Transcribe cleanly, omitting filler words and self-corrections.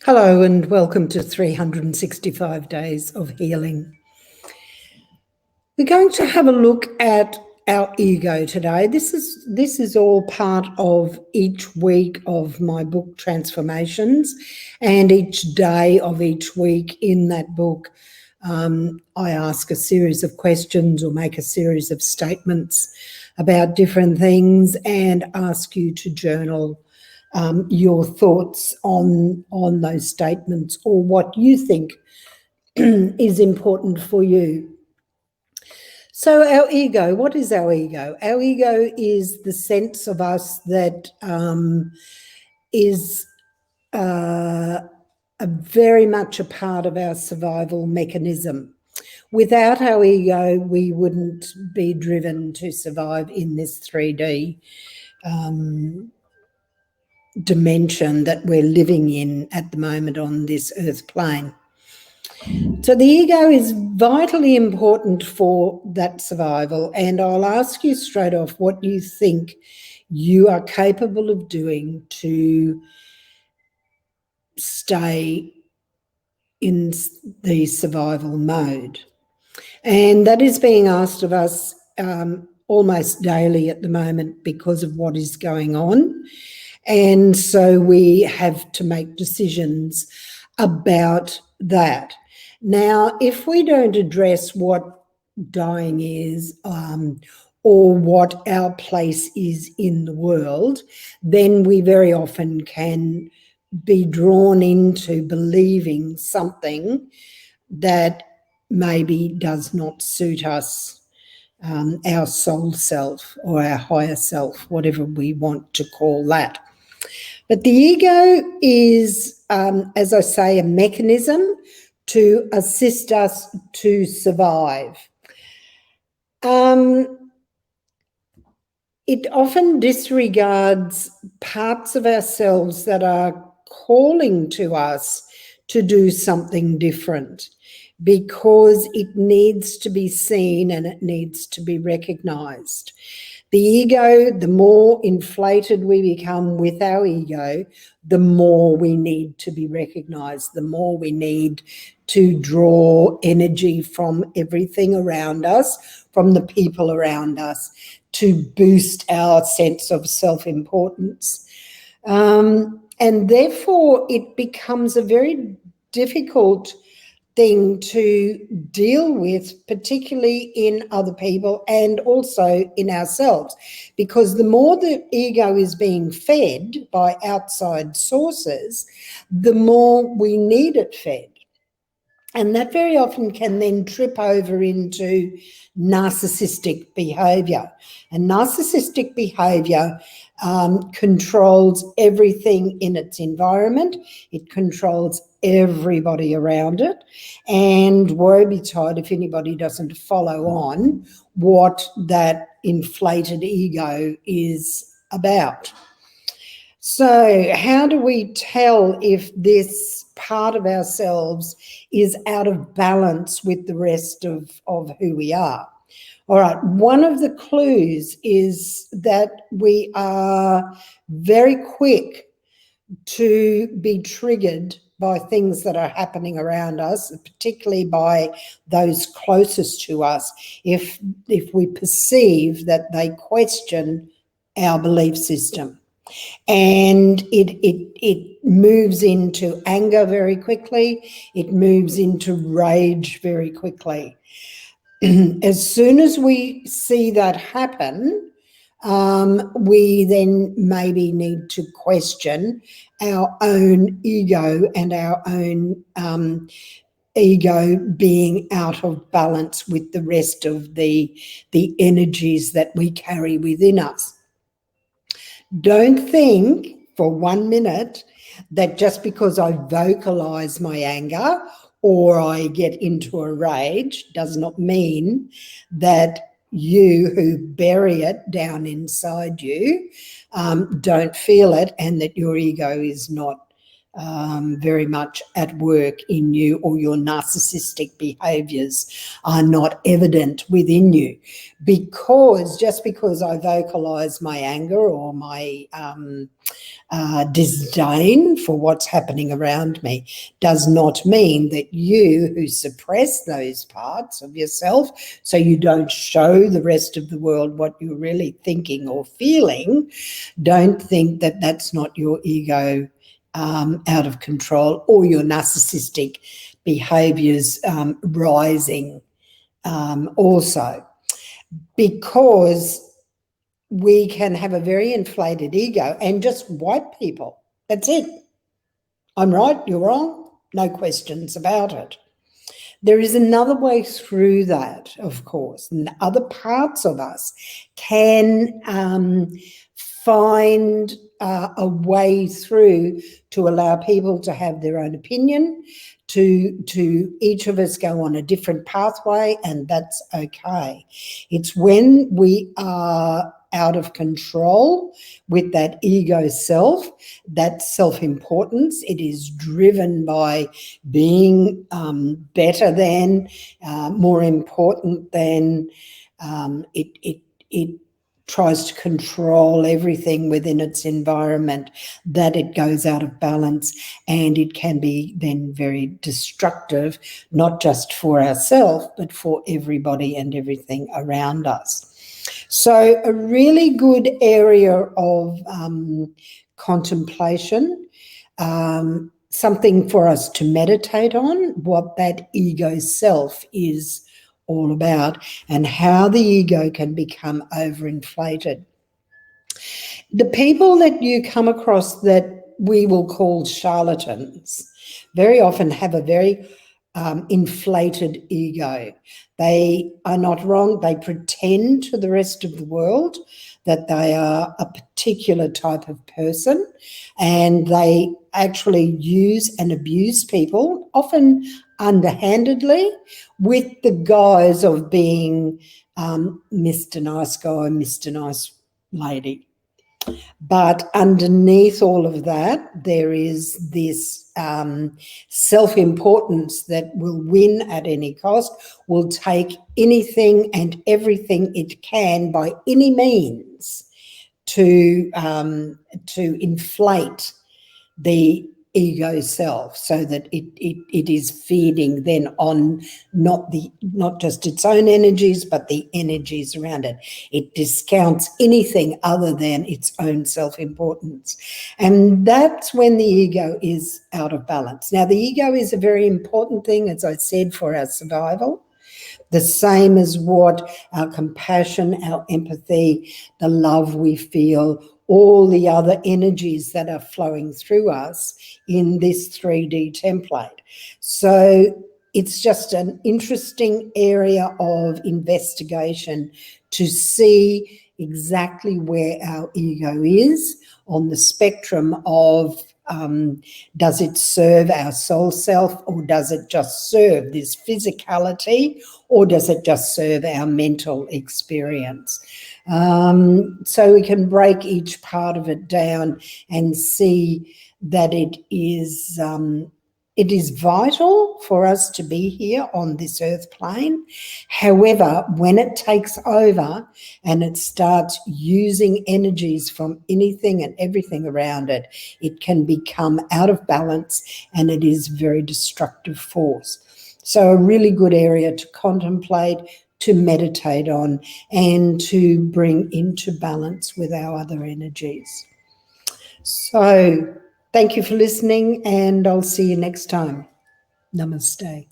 Hello and welcome to 365 Days of Healing. We're going to have a look at our ego today. This is all part of each week of my book Transformations, and each day of each week in that book I ask a series of questions or make a series of statements about different things and ask you to journal your thoughts on those statements or what you think is important for you. So our ego, what is our ego? Our ego is the sense of us that is very much a part of our survival mechanism. Without our ego, we wouldn't be driven to survive in this 3D dimension that we're living in at the moment on this earth plane. So the ego is vitally important for that survival, and I'll ask you straight off what you think you are capable of doing to stay in the survival mode. And that is being asked of us almost daily at the moment because of what is going on. And so we have to make decisions about that. Now, if we don't address what dying is or what our place is in the world, then we very often can be drawn into believing something that maybe does not suit us, our soul self or our higher self, whatever we want to call that. But the ego is, as I say, a mechanism to assist us to survive. It often disregards parts of ourselves that are calling to us to do something different because it needs to be seen and it needs to be recognized. The ego, the more inflated we become with our ego, the more we need to be recognized, the more we need to draw energy from everything around us, from the people around us, to boost our sense of self-importance. And therefore, it becomes a very difficult thing to deal with, particularly in other people and also in ourselves, because the more the ego is being fed by outside sources, the more we need it fed. And that very often can then trip over into narcissistic behaviour. And narcissistic behaviour controls everything in its environment. It controls everybody around it. And woe betide if anybody doesn't follow on what that inflated ego is about. So how do we tell if this part of ourselves is out of balance with the rest of who we are? All right, one of the clues is that we are very quick to be triggered by things that are happening around us, particularly by those closest to us, if we perceive that they question our belief system. And it moves into anger very quickly. It moves into rage very quickly. As soon as we see that happen, we then maybe need to question our own ego and our own ego being out of balance with the rest of the energies that we carry within us. Don't think for 1 minute that just because I vocalize my anger or I get into a rage does not mean that you who bury it down inside you don't feel it, and that your ego is not very much at work in you, or your narcissistic behaviours are not evident within you. Because just because I vocalise my anger or my disdain for what's happening around me does not mean that you, who suppress those parts of yourself so you don't show the rest of the world what you're really thinking or feeling, don't think that that's not your ego out of control or your narcissistic behaviours rising also. Because we can have a very inflated ego and just wipe people. That's it. I'm right, you're wrong, no questions about it. There is another way through that, of course, and other parts of us can find a way through to allow people to have their own opinion, to each of us go on a different pathway, and that's okay. It's when we are out of control with that ego self, that self-importance, it is driven by being better than, more important than, it tries to control everything within its environment, that it goes out of balance, and it can be then very destructive, not just for ourselves, but for everybody and everything around us. So a really good area of contemplation, something for us to meditate on, what that ego self is all about and how the ego can become overinflated. The people that you come across that we will call charlatans very often have a very inflated ego. They are not wrong. They pretend to the rest of the world that they are a particular type of person, and they actually use and abuse people, often underhandedly, with the guise of being Mr. Nice Guy, Mr. Nice Lady. But underneath all of that, there is this self-importance that will win at any cost, will take anything and everything it can by any means to inflate the ego self, so that it is feeding then on not just its own energies, but the energies around it. It discounts anything other than its own self-importance. And that's when the ego is out of balance. Now, the ego is a very important thing, as I said, for our survival. The same as what our compassion, our empathy, the love we feel, all the other energies that are flowing through us in this 3D template. So it's just an interesting area of investigation to see exactly where our ego is on the spectrum of does it serve our soul self, or does it just serve this physicality, or does it just serve our mental experience? So we can break each part of it down and see that it is vital for us to be here on this earth plane. However, when it takes over and it starts using energies from anything and everything around it, it can become out of balance, and it is a very destructive force. So a really good area to contemplate, to meditate on, and to bring into balance with our other energies. So thank you for listening, and I'll see you next time. Namaste.